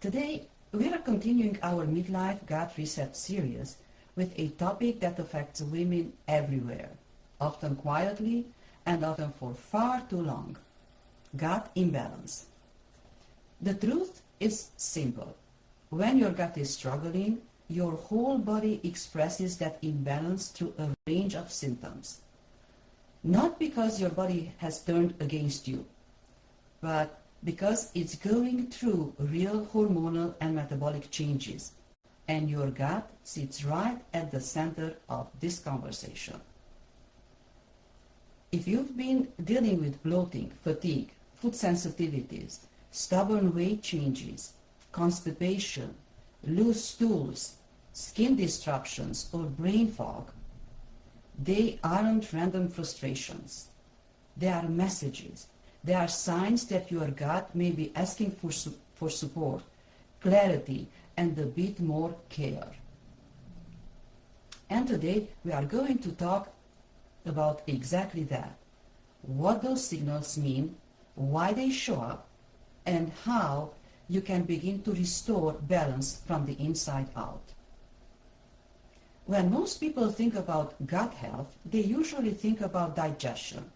Today, we are continuing our Midlife Gut Reset Series with a topic that affects women everywhere, often quietly and often for far too long: gut imbalance. The truth is simple. When your gut is struggling, your whole body expresses that imbalance through a range of symptoms. Not because your body has turned against you, but because it's going through real hormonal and metabolic changes, and your gut sits right at the center of this conversation. If you've been dealing with bloating, fatigue, food sensitivities, stubborn weight changes, constipation, loose stools, skin disruptions, or brain fog, they aren't random frustrations. They are messages. They are signs that your gut may be asking for support, clarity, and a bit more care. And today we are going to talk about exactly that: what those signals mean, why they show up, and how you can begin to restore balance from the inside out. When most people think about gut health, they usually think about digestion.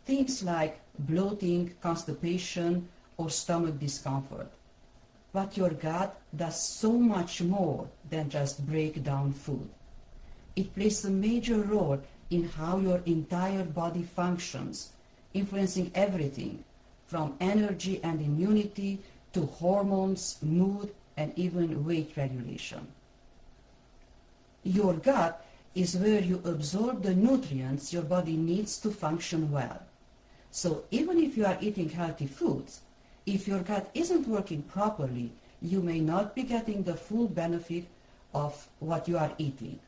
Things like bloating, constipation, or stomach discomfort. But your gut does so much more than just break down food. It plays a major role in how your entire body functions, influencing everything from energy and immunity to hormones, mood, and even weight regulation. Your gut is where you absorb the nutrients your body needs to function well. So even if you are eating healthy foods, if your gut isn't working properly, you may not be getting the full benefit of what you are eating.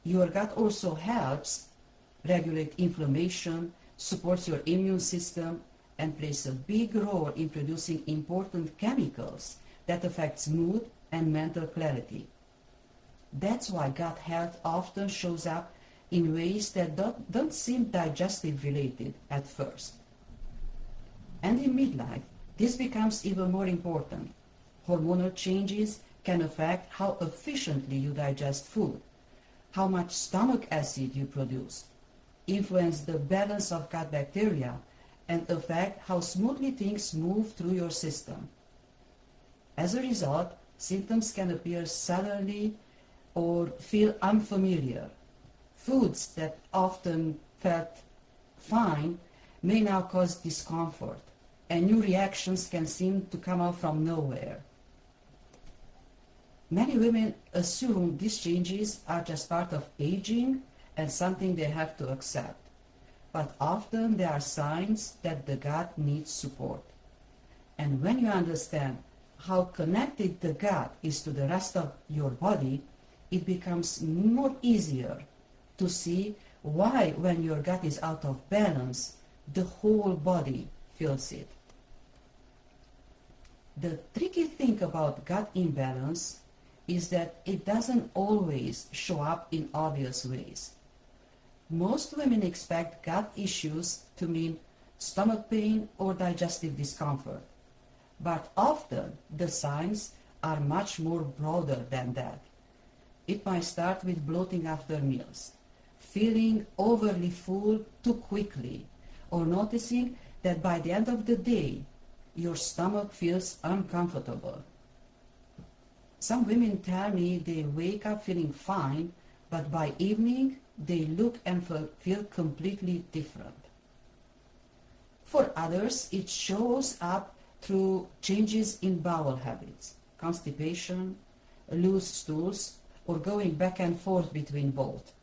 Your gut also helps regulate inflammation, supports your immune system, and plays a big role in producing important chemicals that affects mood and mental clarity. That's why gut health often shows up in ways that don't seem digestive related at first. And in midlife, this becomes even more important. Hormonal changes can affect how efficiently you digest food, how much stomach acid you produce, influence the balance of gut bacteria, and affect how smoothly things move through your system. As a result, symptoms can appear suddenly or feel unfamiliar. Foods that often felt fine may now cause discomfort, and new reactions can seem to come out from nowhere. Many women assume these changes are just part of aging and something they have to accept, but often they are signs that the gut needs support. And when you understand how connected the gut is to the rest of your body, it becomes more easier to see why, when your gut is out of balance, the whole body feels it. The tricky thing about gut imbalance is that it doesn't always show up in obvious ways. Most women expect gut issues to mean stomach pain or digestive discomfort, but often the signs are much more broader than that. It might start with bloating after meals, feeling overly full too quickly, or noticing that by the end of the day, your stomach feels uncomfortable. Some women tell me they wake up feeling fine, but by evening, they look and feel completely different. For others, it shows up through changes in bowel habits, constipation, loose stools, or going back and forth between both.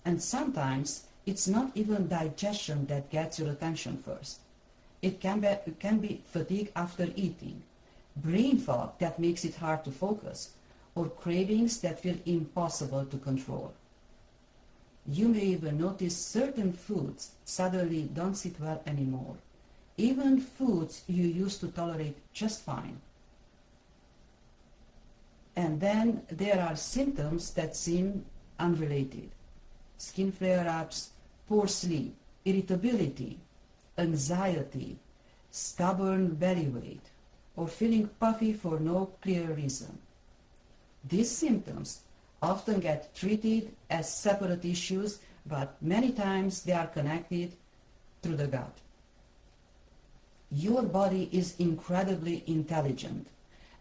And sometimes it's not even digestion that gets your attention first. It can be fatigue after eating, brain fog that makes it hard to focus, or cravings that feel impossible to control. You may even notice certain foods suddenly don't sit well anymore, even foods you used to tolerate just fine. And then there are symptoms that seem unrelated: skin flare-ups, poor sleep, irritability, anxiety, stubborn belly weight, or feeling puffy for no clear reason. These symptoms often get treated as separate issues, but many times they are connected through the gut. Your body is incredibly intelligent,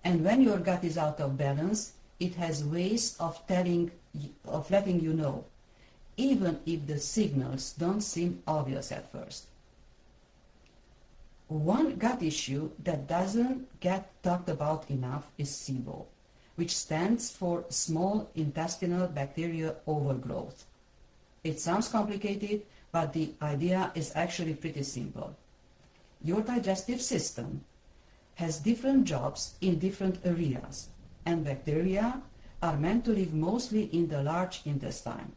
and when your gut is out of balance, it has ways of letting you know, even if the signals don't seem obvious at first. One gut issue that doesn't get talked about enough is SIBO, which stands for small intestinal bacteria overgrowth. It sounds complicated, but the idea is actually pretty simple. Your digestive system has different jobs in different areas, and bacteria are meant to live mostly in the large intestine.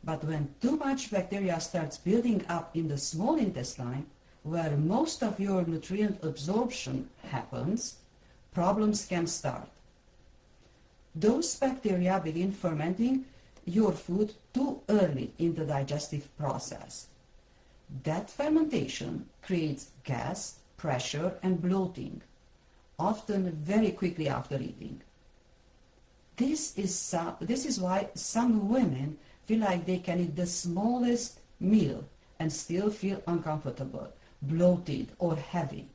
But when too much bacteria starts building up in the small intestine, where most of your nutrient absorption happens, problems can start. Those bacteria begin fermenting your food too early in the digestive process. That fermentation creates gas, pressure, and bloating, often very quickly after eating. This is why some women feel like they can eat the smallest meal and still feel uncomfortable, bloated, or heavy.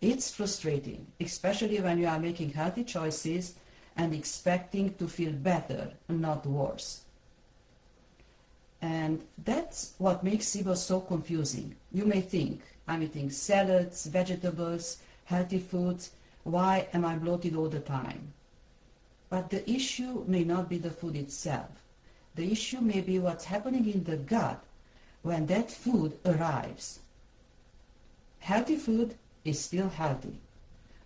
It's frustrating, especially when you are making healthy choices and expecting to feel better, not worse. And that's what makes SIBO so confusing. You may think, I'm eating salads, vegetables, healthy foods, why am I bloated all the time? But the issue may not be the food itself. The issue may be what's happening in the gut when that food arrives. Healthy food is still healthy,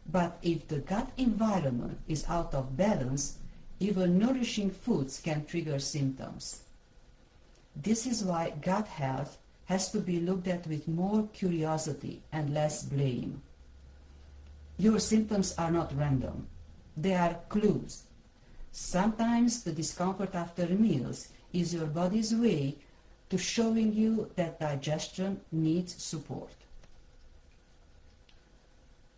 but if the gut environment is out of balance, even nourishing foods can trigger symptoms. This is why gut health has to be looked at with more curiosity and less blame. Your symptoms are not random. They are clues. Sometimes the discomfort after meals is your body's way to showing you that digestion needs support.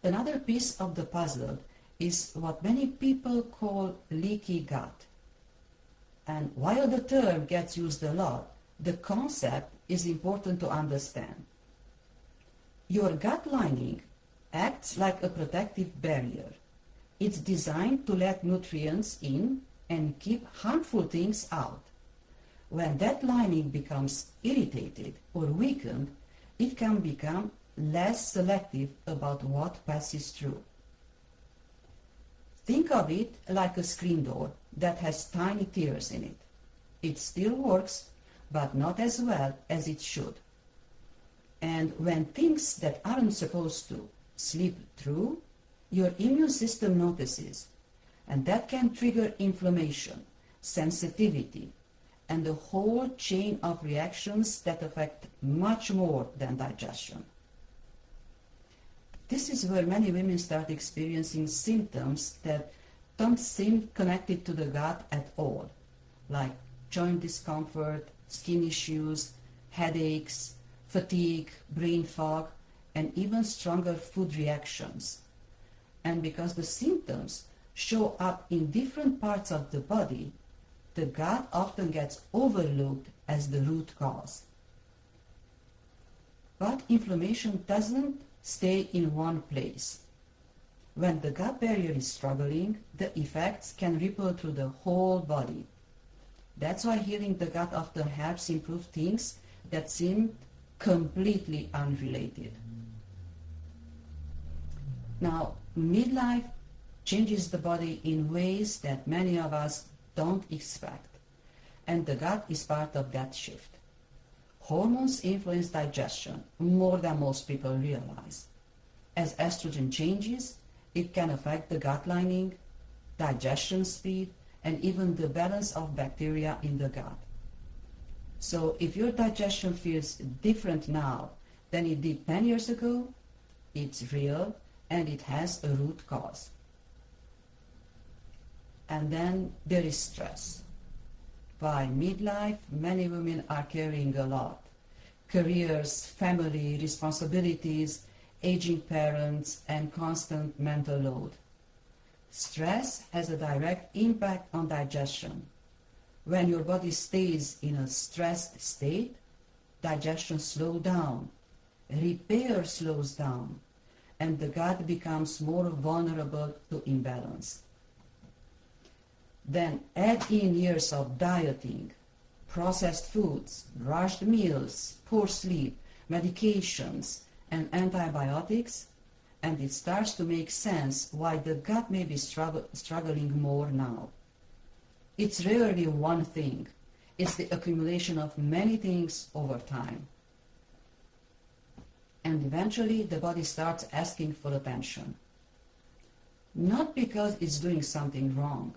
Another piece of the puzzle is what many people call leaky gut. And while the term gets used a lot, the concept is important to understand. Your gut lining acts like a protective barrier. It's designed to let nutrients in and keep harmful things out. When that lining becomes irritated or weakened, it can become less selective about what passes through. Think of it like a screen door that has tiny tears in it. It still works, but not as well as it should. And when things that aren't supposed to slip through, your immune system notices, and that can trigger inflammation, sensitivity, and a whole chain of reactions that affect much more than digestion. This is where many women start experiencing symptoms that don't seem connected to the gut at all, like joint discomfort, skin issues, headaches, fatigue, brain fog, and even stronger food reactions. And because the symptoms show up in different parts of the body, the gut often gets overlooked as the root cause. But inflammation doesn't stay in one place. When the gut barrier is struggling, the effects can ripple through the whole body. That's why healing the gut often helps improve things that seem completely unrelated. Now, midlife changes the body in ways that many of us don't expect, and the gut is part of that shift. Hormones influence digestion more than most people realize. As estrogen changes, it can affect the gut lining, digestion speed, and even the balance of bacteria in the gut. So if your digestion feels different now than it did 10 years ago, it's real and it has a root cause. And then there is stress. By midlife, many women are carrying a lot. Careers, family, responsibilities, aging parents, and constant mental load. Stress has a direct impact on digestion. When your body stays in a stressed state, digestion slows down, repair slows down, and the gut becomes more vulnerable to imbalance. Then add in years of dieting, processed foods, rushed meals, poor sleep, medications, and antibiotics, and it starts to make sense why the gut may be struggling more now. It's rarely one thing. It's the accumulation of many things over time. And eventually the body starts asking for attention. Not because it's doing something wrong,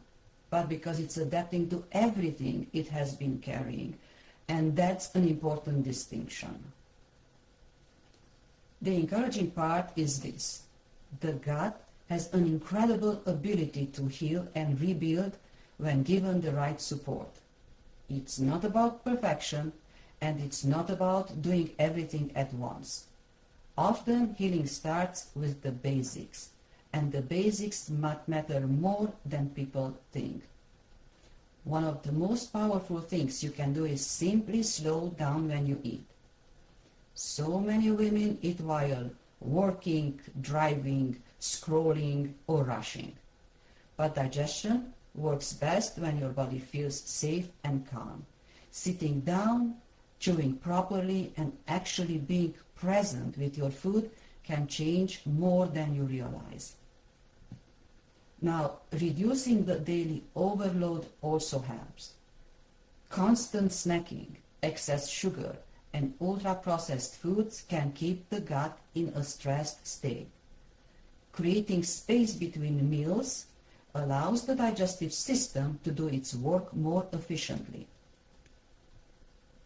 but because it's adapting to everything it has been carrying. And that's an important distinction. The encouraging part is this. The gut has an incredible ability to heal and rebuild when given the right support. It's not about perfection, and it's not about doing everything at once. Often healing starts with the basics, and the basics matter more than people think. One of the most powerful things you can do is simply slow down when you eat. So many women eat while working, driving, scrolling, or rushing. But digestion works best when your body feels safe and calm. Sitting down, chewing properly, and actually being present with your food can change more than you realize. Now, reducing the daily overload also helps. Constant snacking, excess sugar, and ultra-processed foods can keep the gut in a stressed state. Creating space between meals allows the digestive system to do its work more efficiently.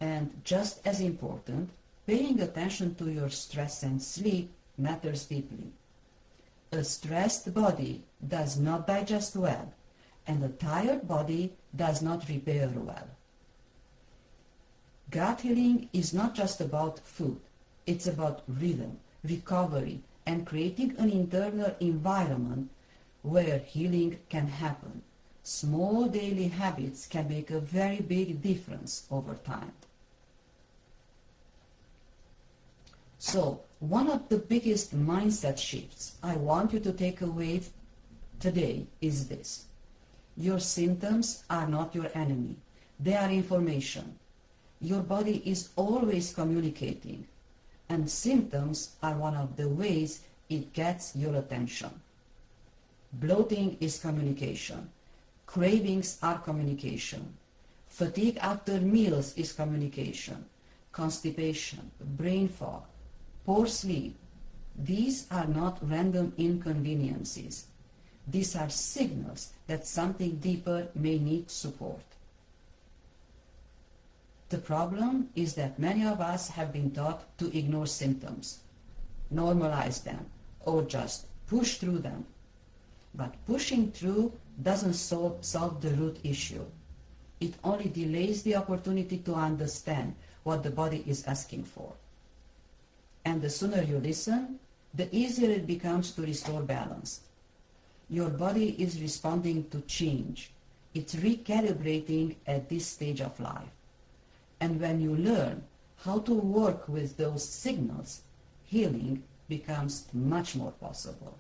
And just as important, paying attention to your stress and sleep matters deeply. A stressed body does not digest well, and a tired body does not repair well. Gut healing is not just about food. It's about rhythm, recovery, and creating an internal environment where healing can happen. Small daily habits can make a very big difference over time. So, one of the biggest mindset shifts I want you to take away today is this. Your symptoms are not your enemy. They are information. Your body is always communicating, and symptoms are one of the ways it gets your attention. Bloating is communication. Cravings are communication. Fatigue after meals is communication. Constipation, brain fog, poor sleep. These are not random inconveniences. These are signals that something deeper may need support. The problem is that many of us have been taught to ignore symptoms, normalize them, or just push through them. But pushing through doesn't solve the root issue. It only delays the opportunity to understand what the body is asking for. And the sooner you listen, the easier it becomes to restore balance. Your body is responding to change. It's recalibrating at this stage of life. And when you learn how to work with those signals, healing becomes much more possible.